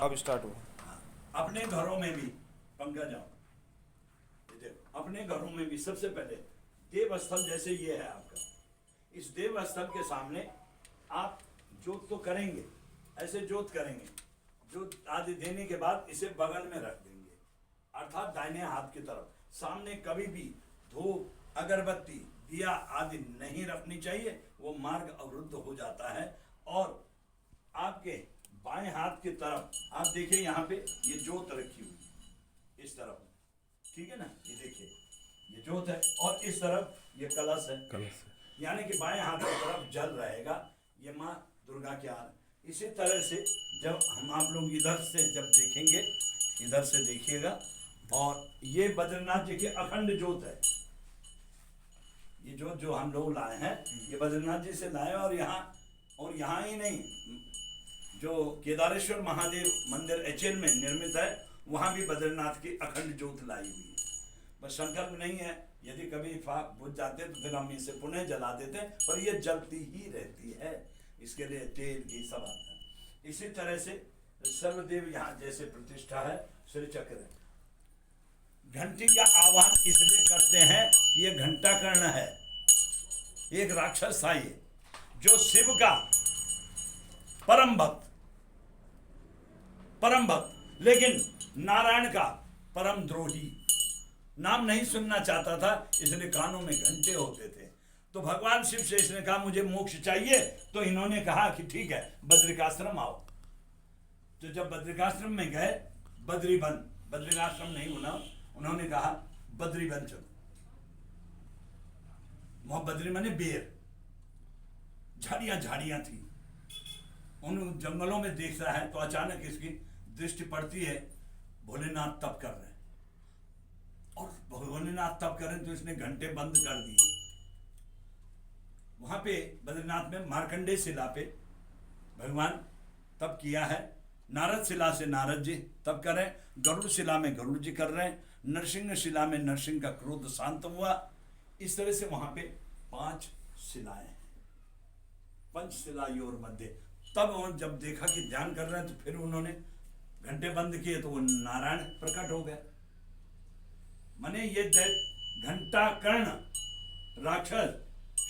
अब स्टार्ट हुआ। अपने घरों में भी पंकज जाओ, ये देखो, अपने घरों में भी सबसे पहले देव स्थल जैसे ये है आपका, इस देव स्थल के सामने आप जोत तो करेंगे, ऐसे जोत करेंगे, जोत आदि देने के बाद इसे बगल में रख देंगे, अर्थात दाहिने हाथ की तरफ। सामने कभी भी धूप, अगरबत्ती, दिया आदि नहीं रखनी चाहिए, वो मार्ग अवरुद्ध हो जाता है। और आपके बाएं हाथ की तरफ आप देखिए, यहाँ पे ये जोत रखी हुई इस तरफ, ठीक है ना, ये देखिए ये जोत है, और इस तरफ ये कलश है, यानी कि बाएं हाथ की तरफ जल रहेगा, ये माँ दुर्गा के हाथ। इसी तरह से जब हम आप लोग इधर से जब देखेंगे, इधर से देखिएगा, और ये बद्रीनाथ जी की अखंड जोत है, ये जोत जो हम लोग लाए हैं ये बद्रीनाथ जी से लाए, और यहाँ ही नहीं, जो केदारेश्वर महादेव मंदिर एचएल में निर्मित है, वहाँ भी बद्रीनाथ की अखंड जोत लाई हुई है। बस संकल्प नहीं है, यदि कभी बुझ जाते तो फिर हम इसे पुनः जला देते हैं, पर ये जलती ही रहती है, इसके लिए तेल घी सब आता है। इसी तरह से सर्वदेव यहाँ जैसे प्रतिष्ठा है, श्री चक्र है। घंटी का आह्वान इसलिए करते हैं, ये घंटा कर्ण है, एक राक्षस था ये, जो शिव का परम भक्त, लेकिन नारायण का परम द्रोही, नाम नहीं सुनना चाहता था, इसलिए कानों में घंटे होते थे। तो भगवान शिव से इसने कहा मुझे मोक्ष चाहिए, तो इन्होंने कहा कि ठीक है बद्रिकाश्रम आओ। तो जब बद्रिकाश्रम में गए, बद्रीवन, बद्रिकाश्रम नहीं होना, उन्होंने कहा बद्रीवन चलो। वहां बद्री माने बेर, झाड़ियां थी, उन जंगलों में देख रहा है, तो अचानक इसकी दृष्टि पड़ती है, भोलेनाथ तप कर रहे हैं, और भोलेनाथ तप कर रहे हैं, तो इसने घंटे बंद कर दिए। वहां पे बद्रीनाथ में मार्कंडेय शिला पे भगवान तप किया है, नारद शिला से नारद जी तप कर रहे हैं, गरुड़ शिला में गरुड़ जी कर रहे हैं, नरसिंह शिला में नरसिंह का क्रोध शांत हुआ। इस तरह से वहां पे 5 शिलाएं हैं, पंचशिलायोर मध्य। तब जब देखा कि ध्यान कर रहे हैं, तो फिर उन्होंने घंटे बंद किए, तो वो नारायण प्रकट हो गए। माने ये घंटा कर्ण राक्षस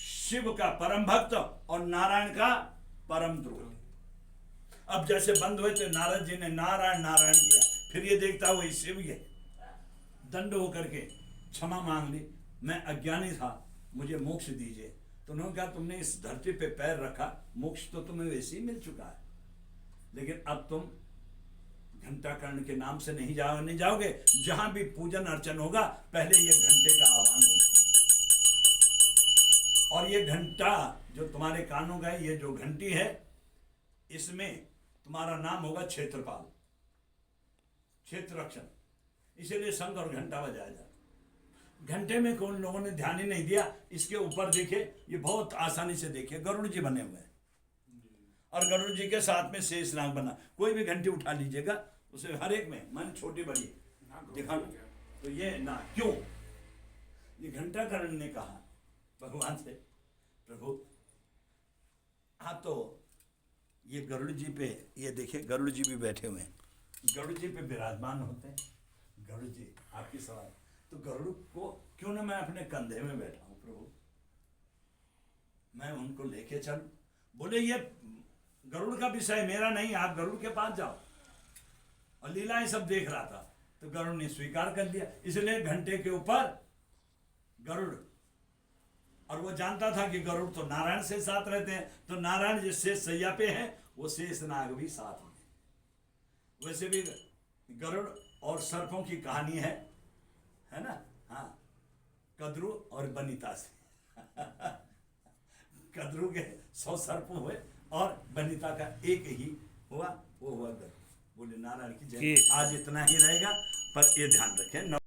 शिव का परम भक्त और नारायण का परम द्रोही। अब जैसे बंद हुए, तो नारद जी ने नारायण नारायण किया, फिर ये देखता हुआ शिव ये दंड होकर के क्षमा मांग ली, मैं अज्ञानी था, मुझे मोक्ष दीजिए। तो उन्होंने कहा तुमने इस धरती पे पैर रखा, मोक्ष तो तुम्हें वैसे ही मिल चुका है, लेकिन अब तुम घंटा कर्ण के नाम से नहीं जाओगे, जहां भी पूजन अर्चन होगा पहले ये घंटे का आह्वान होगा, और ये घंटा जो तुम्हारे कानों का है, ये जो घंटी है, इसमें तुम्हारा नाम होगा क्षेत्रपाल, क्षेत्र रक्षण, इसीलिए शंख और घंटा बजाया जाता। घंटे में कौन लोगों ने ध्यान ही नहीं दिया। इसके ऊपर देखिए, ये बहुत आसानी से देखिए, गरुड़ जी बने हुए हैं, और गरुड़ जी के साथ में शेष नाग बना। कोई भी घंटी उठा लीजिएगा, उसे हर एक में मन छोटी बड़ी दिखा, तो ये ना क्यों, ये घंटा कर्ण ने कहा भगवान से, प्रभु आप तो ये गरुड़ जी पे, ये देखिए गरुड़ जी भी बैठे हुए हैं, गरुड़ जी पे विराजमान होते हैं। गरुड़ जी आपकी सवाल, तो गरुड़ को क्यों ना मैं अपने कंधे में बैठा हूं प्रभु, मैं उनको लेके चलूं। बोले ये गरुड़ का विषय मेरा नहीं, आप गरुड़ के पास जाओ। और लीलाएं सब देख रहा था, तो गरुड़ ने स्वीकार कर लिया, इसलिए घंटे के ऊपर गरुड़, और वो जानता था कि गरुड़ तो नारायण से साथ रहते हैं, तो नारायण जिस शेष सैया पे है, वो शेष नाग भी साथ में। वैसे भी गरुड़ और सर्पों की कहानी है ना, हाँ, कद्रू और बनिता से कद्रू के 100 सर्प हुए, और बनिता का एक ही हुआ, वो हुआ गरुड़। बोले नारायण की जय। आज इतना ही रहेगा, पर ये ध्यान रखें।